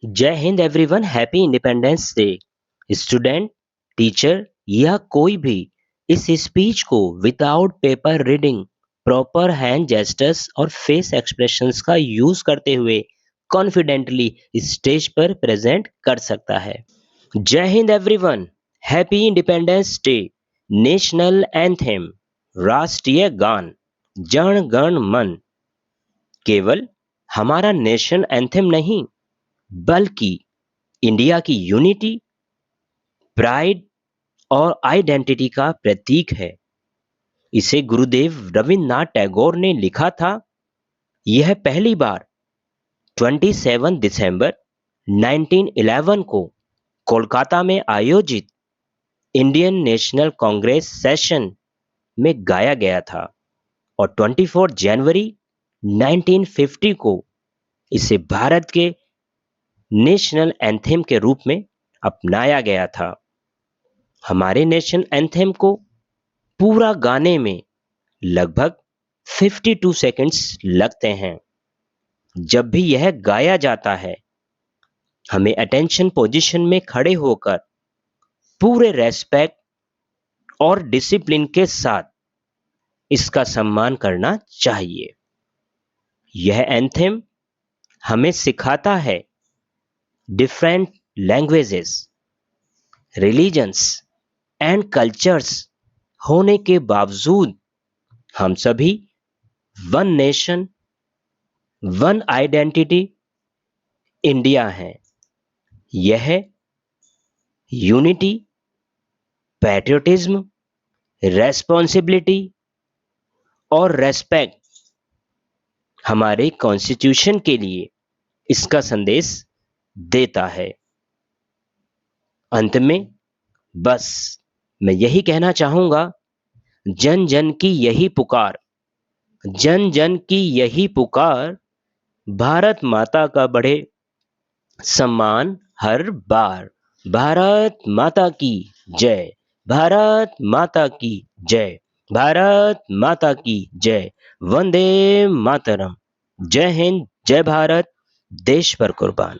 जय Hind everyone, happy independence day. Student, teacher या कोई भी इस स्पीच को without paper reading, proper hand gestures और फेस एक्सप्रेशंस का यूज करते हुए कॉन्फिडेंटली स्टेज पर प्रेजेंट कर सकता है। जय Hind everyone, happy independence day. National anthem, राष्ट्रीय गान जन गण मन केवल हमारा नेशन एंथेम नहीं, बल्कि इंडिया की यूनिटी, प्राइड और आइडेंटिटी का प्रतीक है। इसे गुरुदेव रविन्द्रनाथ टैगोर ने लिखा था। यह पहली बार 27 दिसंबर 1911 को कोलकाता में आयोजित इंडियन नेशनल कांग्रेस सेशन में गाया गया था और 24 जनवरी 1950 को इसे भारत के नेशनल एंथेम के रूप में अपनाया गया था। हमारे नेशन एंथेम को पूरा गाने में लगभग 52 सेकंड्स लगते हैं। जब भी यह गाया जाता है, हमें अटेंशन पोजीशन में खड़े होकर पूरे रेस्पेक्ट और डिसिप्लिन के साथ इसका सम्मान करना चाहिए। यह एंथेम हमें सिखाता है different languages, religions and cultures होने के बावजूद हम सभी one nation, one identity India है। यह यूनिटी, पैट्रियोटिज्म, रेस्पॉन्सिबिलिटी और रेस्पेक्ट हमारे कॉन्स्टिट्यूशन के लिए इसका संदेश देता है। अंत में बस मैं यही कहना चाहूंगा, जन जन की यही पुकार, जन जन की यही पुकार, भारत माता का बढ़े सम्मान हर बार। भारत माता की जय, भारत माता की जय, भारत माता की जय। वंदे मातरम। जय हिंद, जय भारत, देश पर कुर्बान।